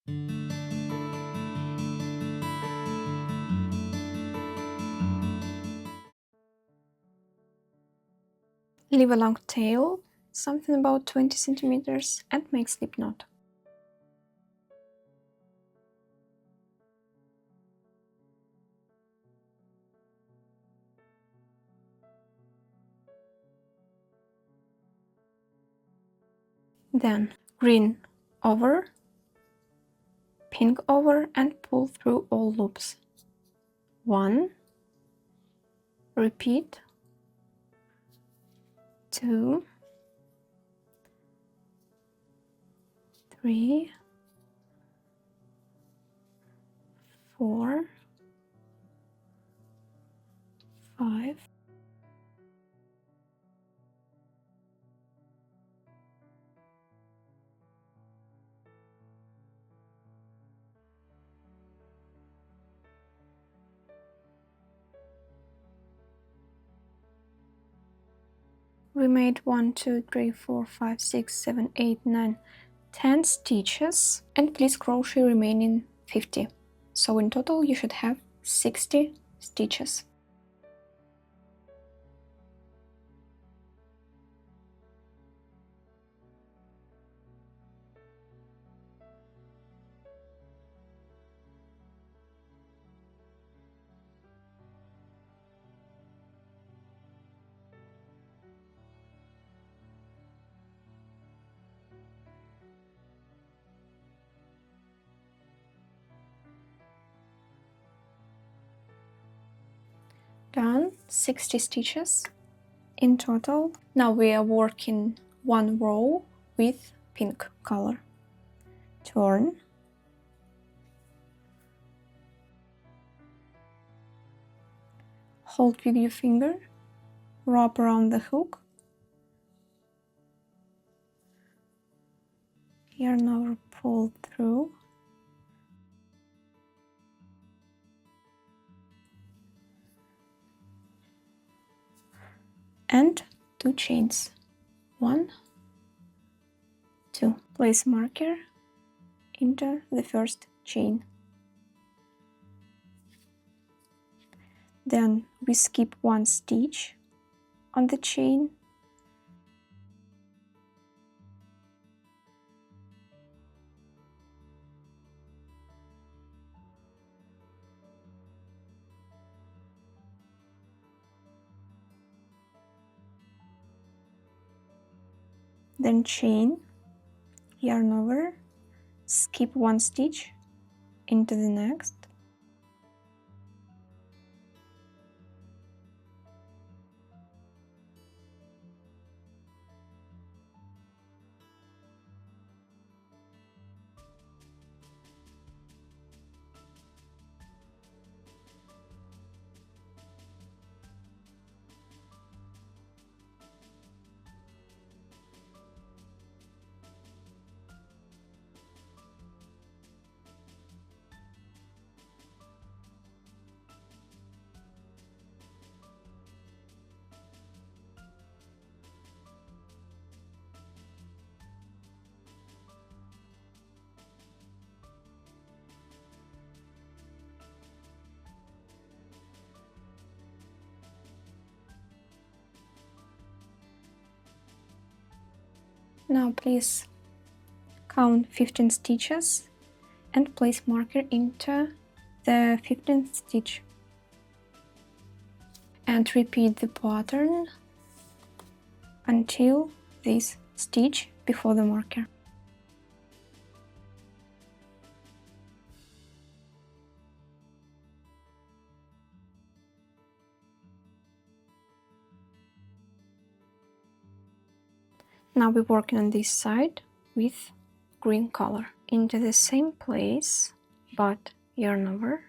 Leave a long tail, something about 20 centimeters, and make slip knot. Then green over, pink over, and pull through all loops. 1, repeat, 2, 3, 4, 5, 'We made 1, 2, 3, 4, 5, 6, 7, 8, 9, 10 stitches, and please crochet remaining 50. So in total you should have 60 stitches. Done, 60 stitches in total. Now we are working one row with pink color. Turn, hold with your finger, wrap around the hook, yarn over, pull through, and 2 chains. 1, 2. Place marker into the first chain. Then we skip 1 stitch on the chain, then chain, yarn over, skip 1 stitch into the next, Now please count 15 stitches and place marker into the 15th stitch. And repeat the pattern until this stitch before the marker. Now we're working on this side with green color. Into the same place, but yarn over.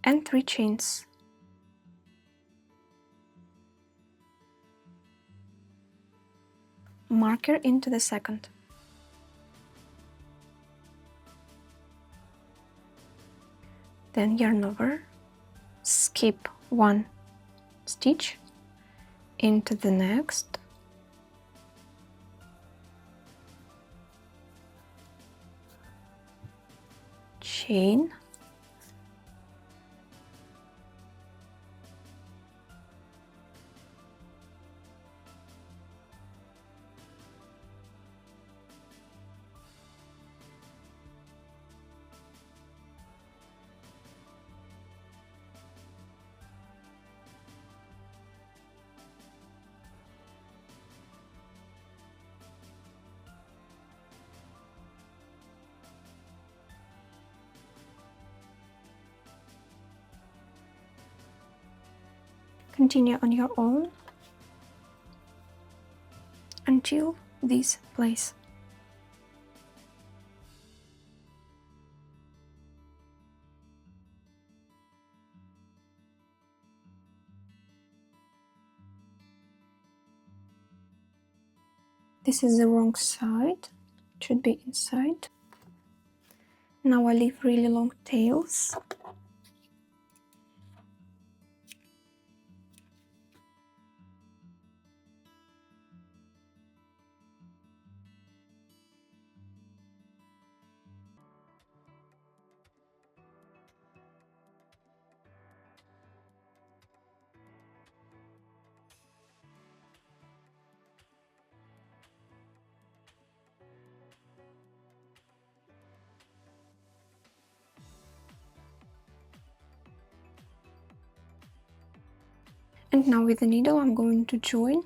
And 3 chains. Marker into the second. Then yarn over, skip 1 stitch into the next, chain. Continue on your own until this place. This is the wrong side, it should be inside. Now I leave really long tails. And now with the needle I'm going to join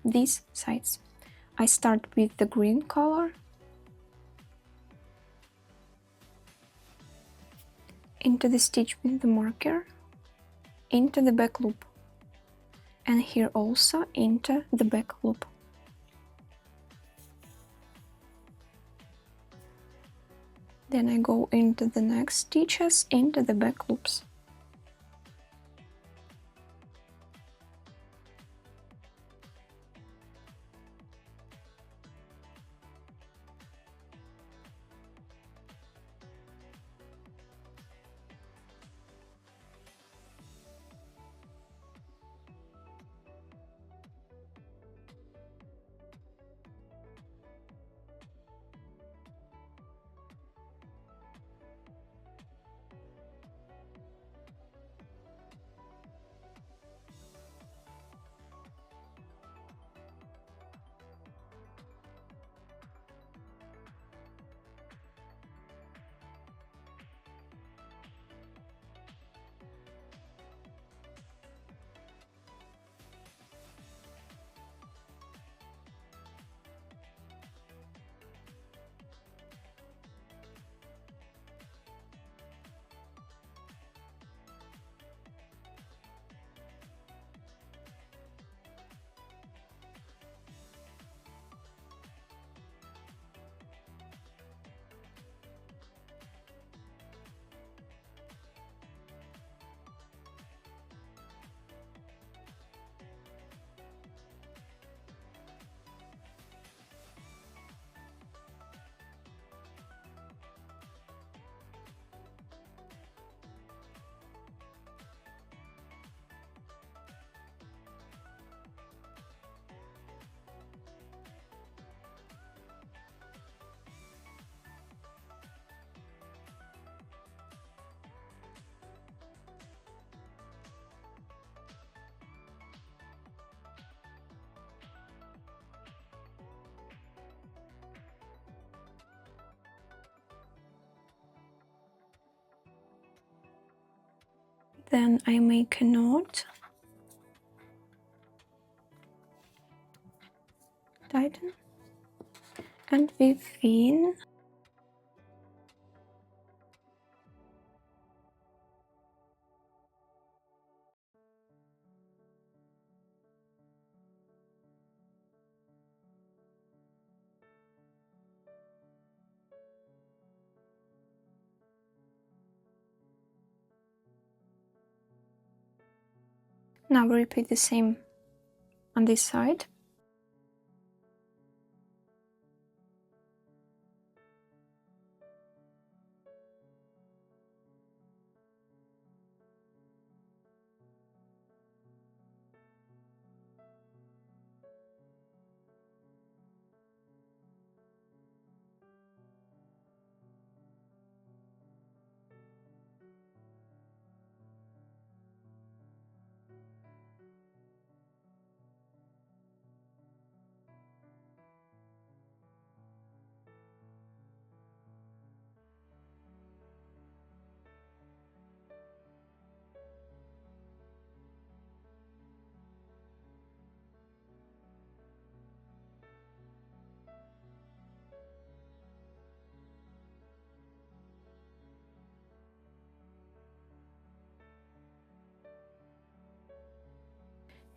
these sides. I start with the green color into the stitch with the marker, into the back loop, and here also into the back loop. Then I go into the next stitches into the back loops. Then I make a knot, tighten, and within now we repeat the same on this side.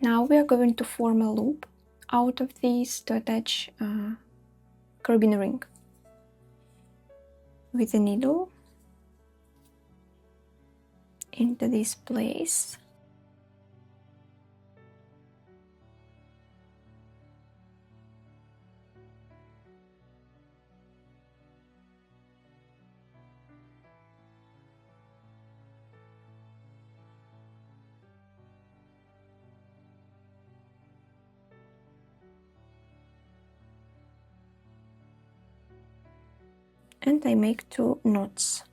Now we are going to form a loop out of these to attach carabiner ring. With the needle into this place. And I make 2 knots.